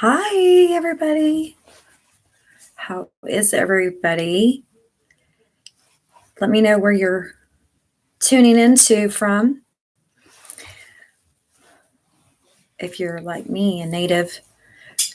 Hi, everybody. How is everybody? Let me know where you're tuning into from. If you're like me, a native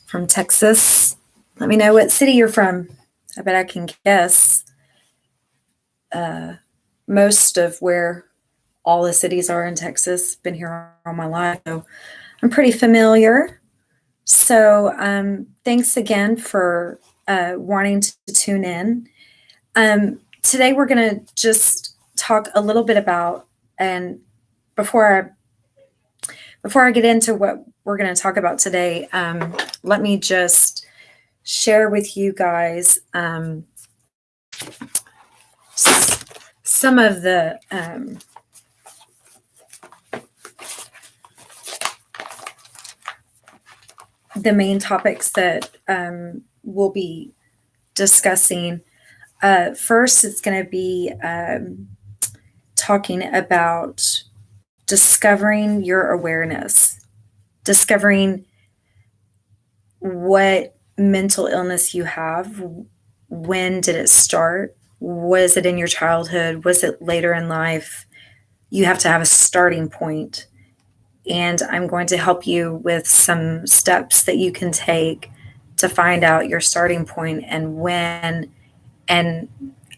from Texas, let me know what city you're from. I bet I can guess most of where all the cities are in Texas. Been here all my life, so I'm pretty familiar. So thanks again for wanting to tune in. Today we're going to just talk a little bit about, and before I get into what we're going to talk about today, let me just share with you guys some of the main topics that we'll be discussing. First, it's going to be talking about discovering your awareness, discovering what mental illness you have. When did it start? Was it in your childhood? Was it later in life? You have to have a starting point. And I'm going to help you with some steps that you can take to find out your starting point and when and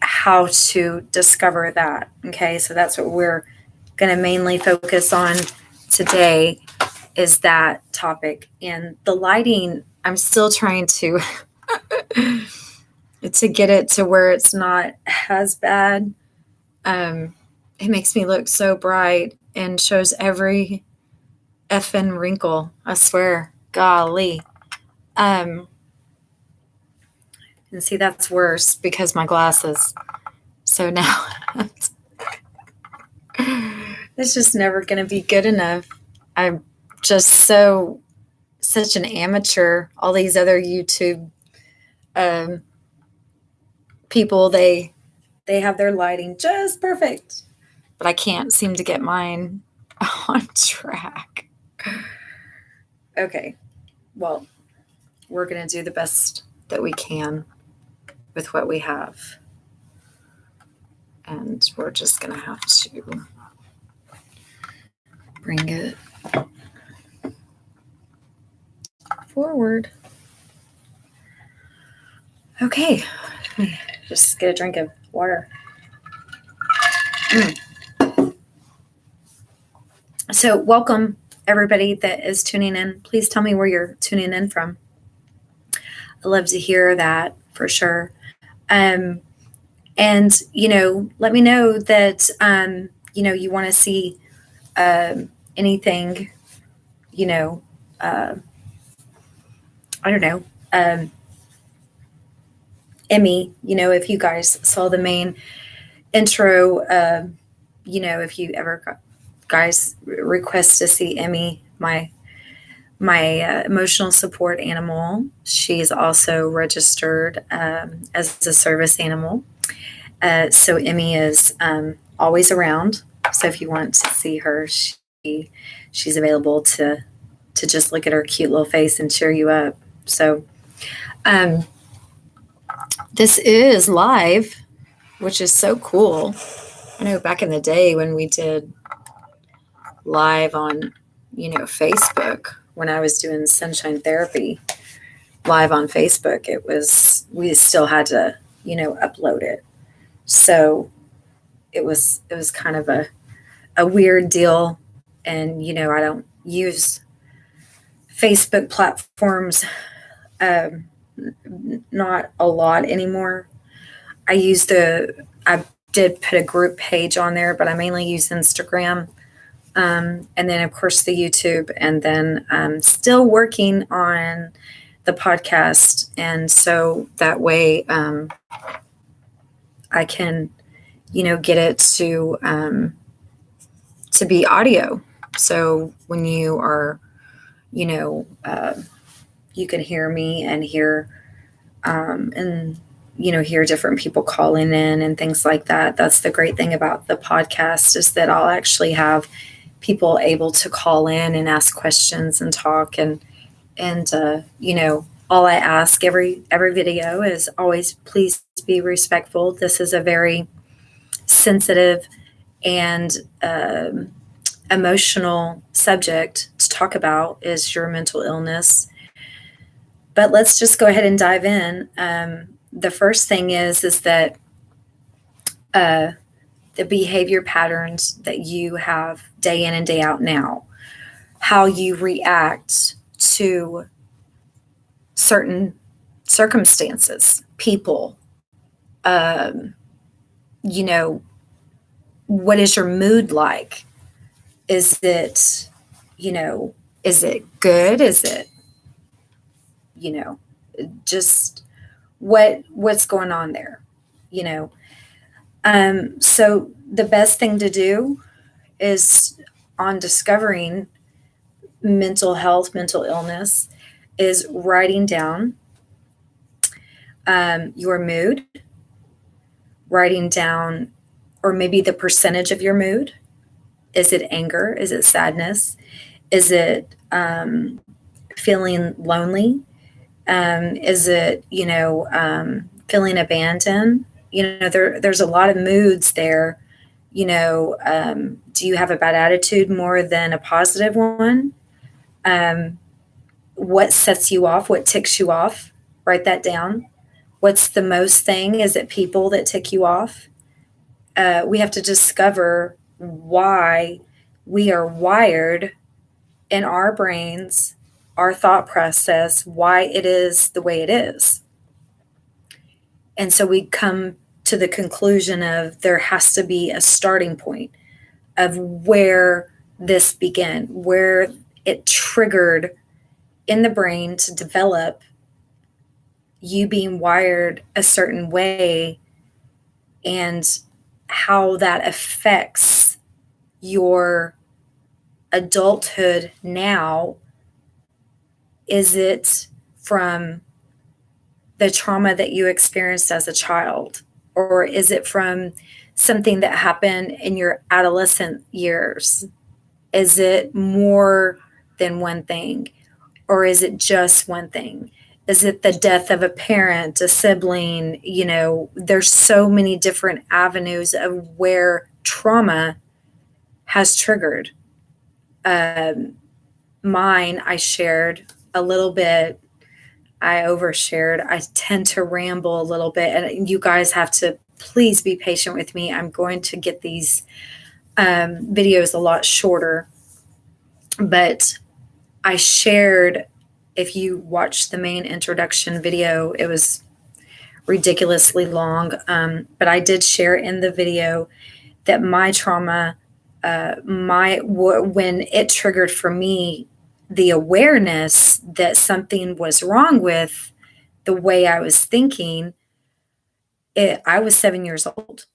how to discover that. Okay, so that's what we're going to mainly focus on today, is that topic. And the lighting, I'm still trying to get it to where it's not as bad. It makes me look so bright and shows every effing wrinkle, I swear. Golly. And see, that's worse because my glasses. So now it's just never going to be good enough. I'm just such an amateur. All these other YouTube people, they have their lighting just perfect, but I can't seem to get mine on track. Okay, well, we're going to do the best that we can with what we have. And we're just going to have to bring it forward. Okay, just get a drink of water. So welcome, everybody that is tuning in. Please tell me where you're tuning in from. I love to hear that for sure. And, let me know that, you want to see anything, I don't know, Emmy, if you guys saw the main intro, if you ever guys request to see Emmy, my emotional support animal. She's also registered as a service animal. So Emmy is always around. So if you want to see her, she's available to just look at her cute little face and cheer you up. So this is live, which is so cool. I know back in the day when we did live on, Facebook, when I was doing sunshine therapy live on Facebook, we still had to, upload it. So it was kind of a weird deal. And, I don't use Facebook platforms, not a lot anymore. I did put a group page on there, but I mainly use Instagram. And then, of course, the YouTube, and then I'm still working on the podcast. And so that way I can, get it to be audio. So when you are, you can hear me and hear, hear different people calling in and things like that. That's the great thing about the podcast, is that I'll actually have people able to call in and ask questions and talk. And And all I ask every video is always please be respectful. This is a very sensitive and emotional subject to talk about, is your mental illness. But let's just go ahead and dive in. The first thing is that the behavior patterns that you have day in and day out now, how you react to certain circumstances, people, you know, what is your mood like? Is it, is it good? Is it, you know, just what's going on there, you know? So the best thing to do is, on discovering mental health, mental illness, is writing down your mood, writing down, or maybe the percentage of your mood. Is it anger? Is it sadness? Is it feeling lonely? Is it, feeling abandoned? There's a lot of moods there. Do you have a bad attitude more than a positive one? What sets you off? What ticks you off? Write that down. What's the most thing? Is it people that tick you off? We have to discover why we are wired in our brains, our thought process, why it is the way it is. And so we come to the conclusion of there has to be a starting point of where this began, where it triggered in the brain to develop you being wired a certain way, and how that affects your adulthood now. Is it from the trauma that you experienced as a child? Or is it from something that happened in your adolescent years? Is it more than one thing? Or is it just one thing? Is it the death of a parent, a sibling? There's so many different avenues of where trauma has triggered. Mine, I shared a little bit. I overshared. I tend to ramble a little bit, and you guys have to please be patient with me. I'm going to get these videos a lot shorter, but I shared, if you watched the main introduction video, it was ridiculously long, but I did share in the video that my trauma, when it triggered for me the awareness that something was wrong with the way I was thinking, I was 7 years old,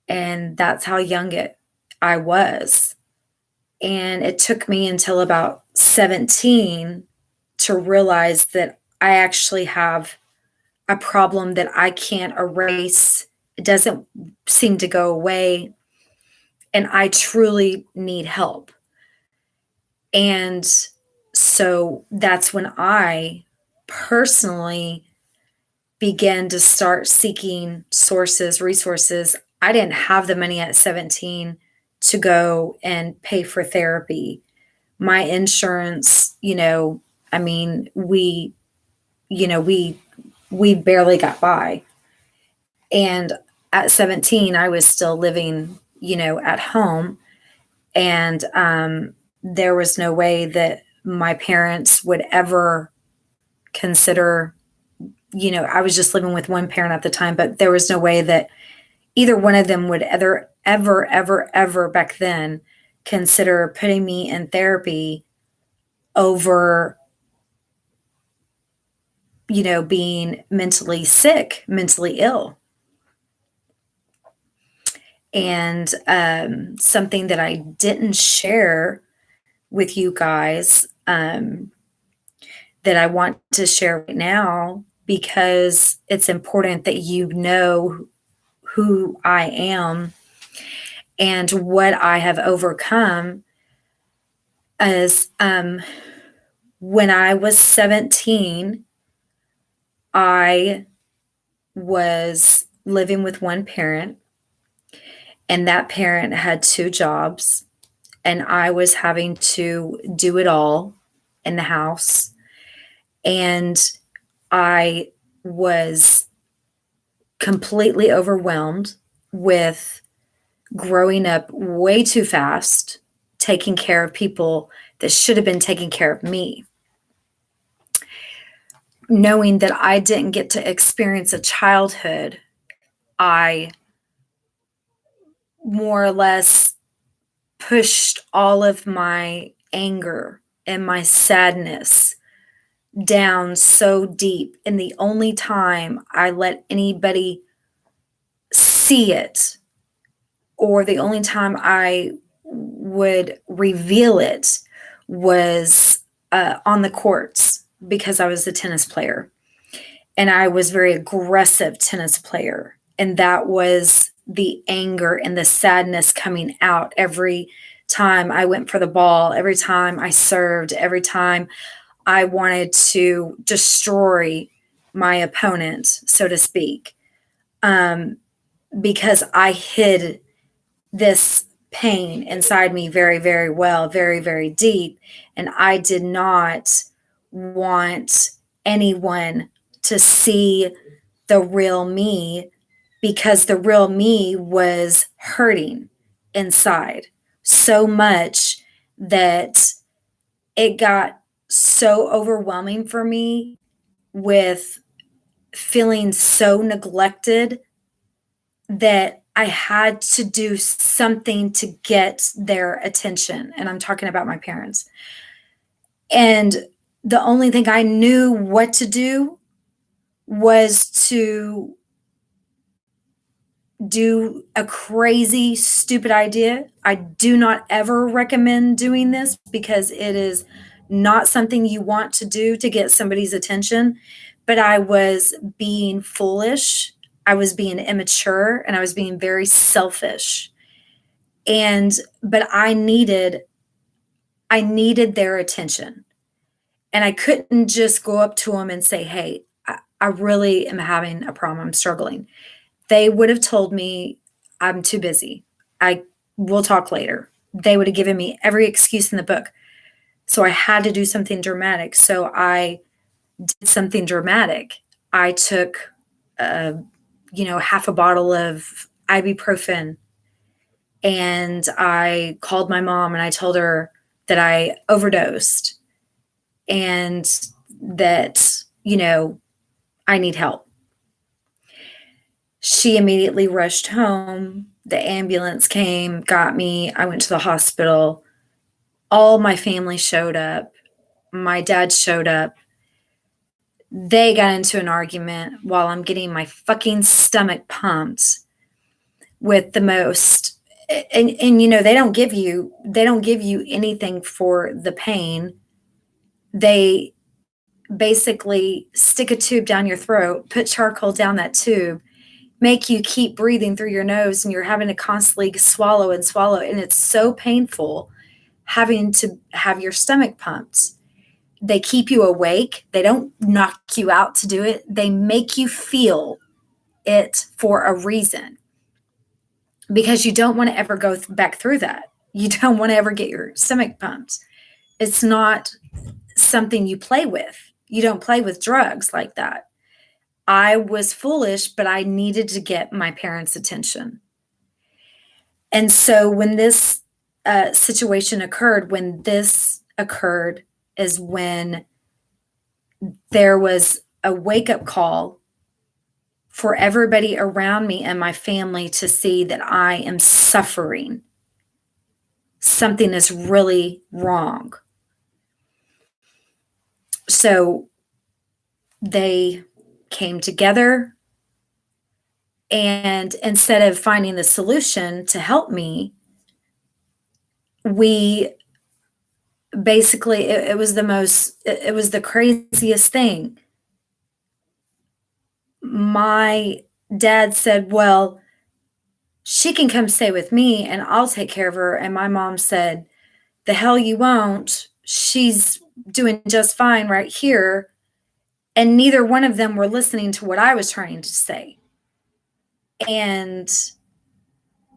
and that's how young I was. And it took me until about 17 to realize that I actually have a problem that I can't erase. It doesn't seem to go away, and I truly need help. And so that's when I personally began to start seeking sources, resources. I didn't have the money at 17 to go and pay for therapy. My insurance, I mean, we barely got by. And at 17, I was still living, at home. And there was no way that my parents would ever consider, I was just living with one parent at the time, but there was no way that either one of them would ever back then consider putting me in therapy over, being mentally sick, mentally ill. And something that I didn't share with you guys, that I want to share right now, because it's important that you know who I am and what I have overcome, is When I was 17, I was living with one parent, and that parent had 2 jobs, and I was having to do it all in the house, and I was completely overwhelmed with growing up way too fast, taking care of people that should have been taking care of me. Knowing that I didn't get to experience a childhood, I more or less pushed all of my anger and my sadness down so deep. And the only time I let anybody see it, or the only time I would reveal it, was on the courts, because I was a tennis player. And I was a very aggressive tennis player. And that was the anger and the sadness coming out every time I went for the ball, every time I served, every time I wanted to destroy my opponent, so to speak, because I hid this pain inside me very, very well, very, very deep. And I did not want anyone to see the real me, because the real me was hurting inside so much that it got so overwhelming for me, with feeling so neglected, that I had to do something to get their attention. And I'm talking about my parents. And the only thing I knew what to do was to do a crazy, stupid idea. I do not ever recommend doing this, because it is not something you want to do to get somebody's attention. But I was being foolish, I was being immature, and I was being very selfish. But I needed their attention. And I couldn't just go up to them and say, "Hey, I really am having a problem. I'm struggling." They would have told me, "I'm too busy. I We'll talk later." They would have given me every excuse in the book. So I had to do something dramatic. So I did something dramatic. I took, half a bottle of ibuprofen, and I called my mom and I told her that I overdosed, and that, I need help. She immediately rushed home. The ambulance came, got me. I went to the hospital. All my family showed up. My dad showed up. They got into an argument while I'm getting my fucking stomach pumped with the most, and they don't give you anything for the pain. They basically stick a tube down your throat, put charcoal down that tube, make you keep breathing through your nose, and you're having to constantly swallow and swallow, and it's so painful having to have your stomach pumped. They keep you awake. They don't knock you out to do it. They make you feel it for a reason, because you don't want to ever go back through that. You don't want to ever get your stomach pumped. It's not something you play with. You don't play with drugs like that. I was foolish, but I needed to get my parents' attention. And so when this situation occurred, is when there was a wake-up call for everybody around me and my family to see that I am suffering. Something is really wrong. So they came together, and instead of finding the solution to help me, we basically, it was the craziest thing. My dad said, "Well, she can come stay with me and I'll take care of her." And my mom said, "The hell you won't. She's doing just fine right here, and neither one of them were listening to what I was trying to say. And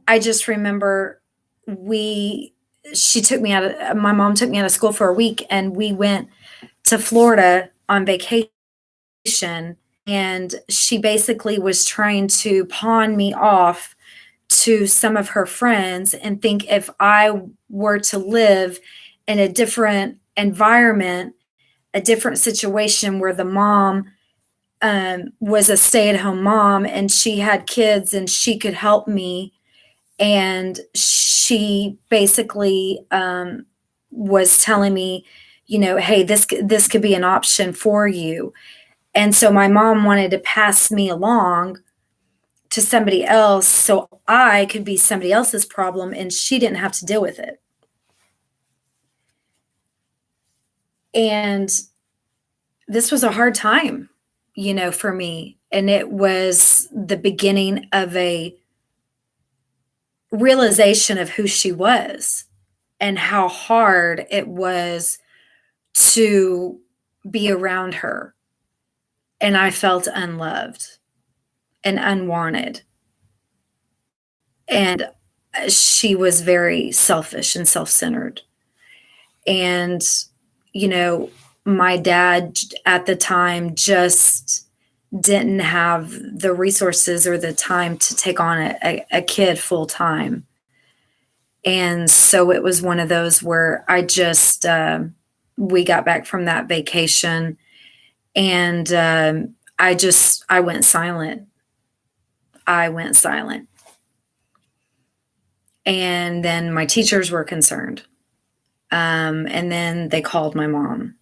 I just remember we she took me out of my mom took me out of school for a week, and we went to Florida on vacation, and she basically was trying to pawn me off to some of her friends and think if I were to live in a different environment, a different situation where the mom was a stay at home mom and she had kids and she could help me. And she basically was telling me, hey, this could be an option for you. And so my mom wanted to pass me along to somebody else so I could be somebody else's problem and she didn't have to deal with it. And this was a hard time, for me. And it was the beginning of a realization of who she was and how hard it was to be around her. And I felt unloved and unwanted. And she was very selfish and self-centered. And, you know, my dad at the time just didn't have the resources or the time to take on a kid full time. And so it was one of those where we got back from that vacation and I went silent. I went silent. And then my teachers were concerned. And then they called my mom.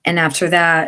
And after that,